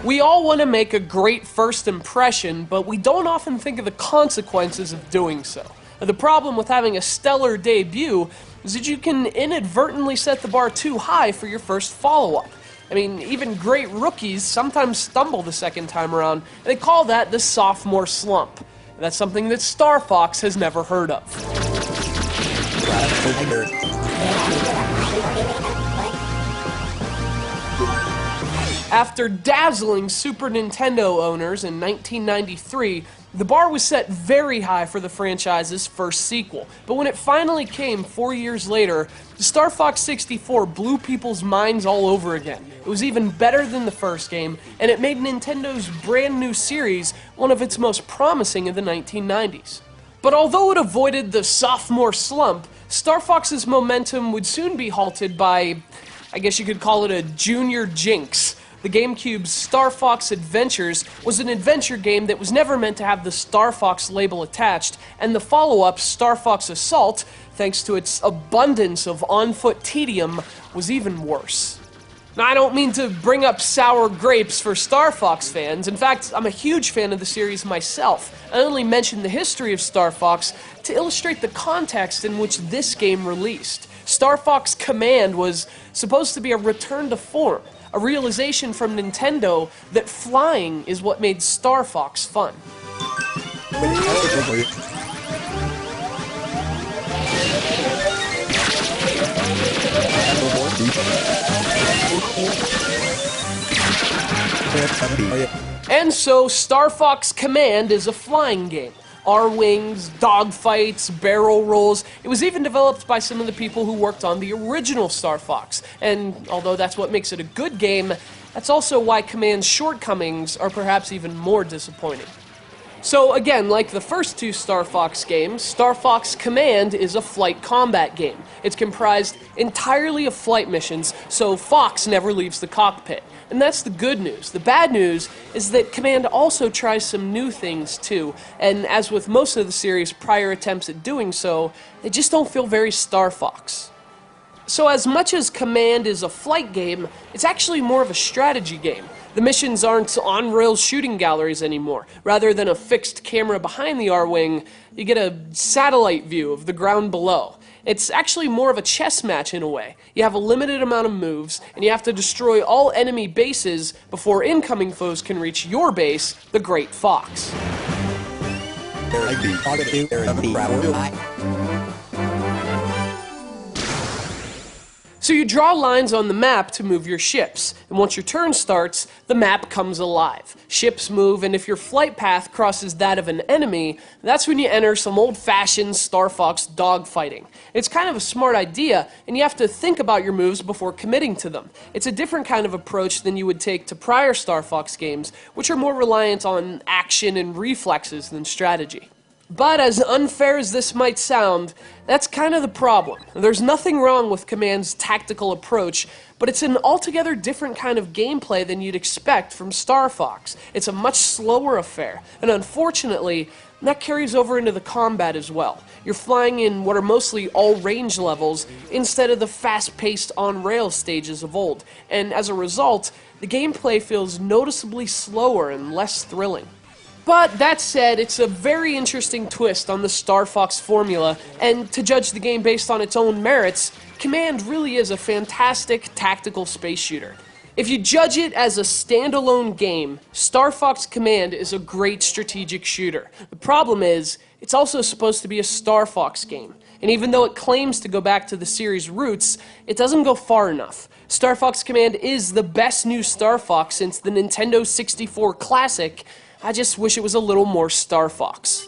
We all want to make a great first impression, but we don't often think of the consequences of doing so. The problem with having a stellar debut is that you can inadvertently set the bar too high for your first follow-up. I mean, even great rookies sometimes stumble the second time around, and they call that the sophomore slump. That's something that Star Fox has never heard of. After dazzling Super Nintendo owners in 1993, the bar was set very high for the franchise's first sequel. But when it finally came 4 years later, Star Fox 64 blew people's minds all over again. It was even better than the first game, and it made Nintendo's brand new series one of its most promising of the 1990s. But although it avoided the sophomore slump, Star Fox's momentum would soon be halted by, I guess you could call it a junior jinx. The GameCube's Star Fox Adventures was an adventure game that was never meant to have the Star Fox label attached, and the follow-up, Star Fox Assault, thanks to its abundance of on-foot tedium, was even worse. Now, I don't mean to bring up sour grapes for Star Fox fans. In fact, I'm a huge fan of the series myself. I only mention the history of Star Fox to illustrate the context in which this game released. Star Fox Command was supposed to be a return to form, a realization from Nintendo that flying is what made Star Fox fun. And so Star Fox Command is a flying game. R-Wings, dogfights, barrel rolls. It was even developed by some of the people who worked on the original Star Fox. And although that's what makes it a good game, that's also why Command's shortcomings are perhaps even more disappointing. So again, like the first two Star Fox games, Star Fox Command is a flight combat game. It's comprised entirely of flight missions, so Fox never leaves the cockpit. And that's the good news. The bad news is that Command also tries some new things too, and as with most of the series' prior attempts at doing so, they just don't feel very Star Fox. So as much as Command is a flight game, it's actually more of a strategy game. The missions aren't on-rails shooting galleries anymore. Rather than a fixed camera behind the R-Wing, you get a satellite view of the ground below. It's actually more of a chess match in a way. You have a limited amount of moves, and you have to destroy all enemy bases before incoming foes can reach your base, the Great Fox. So you draw lines on the map to move your ships, and once your turn starts, the map comes alive. Ships move, and if your flight path crosses that of an enemy, that's when you enter some old-fashioned Star Fox dogfighting. It's kind of a smart idea, and you have to think about your moves before committing to them. It's a different kind of approach than you would take to prior Star Fox games, which are more reliant on action and reflexes than strategy. But as unfair as this might sound, that's kind of the problem. There's nothing wrong with Command's tactical approach, but it's an altogether different kind of gameplay than you'd expect from Star Fox. It's a much slower affair, and unfortunately, that carries over into the combat as well. You're flying in what are mostly all-range levels instead of the fast-paced on-rails stages of old, and as a result, the gameplay feels noticeably slower and less thrilling. But that said, it's a very interesting twist on the Star Fox formula, and to judge the game based on its own merits, Command really is a fantastic tactical space shooter. If you judge it as a standalone game, Star Fox Command is a great strategic shooter. The problem is, it's also supposed to be a Star Fox game, and even though it claims to go back to the series' roots, it doesn't go far enough. Star Fox Command is the best new Star Fox since the Nintendo 64 Classic. I just wish it was a little more Star Fox.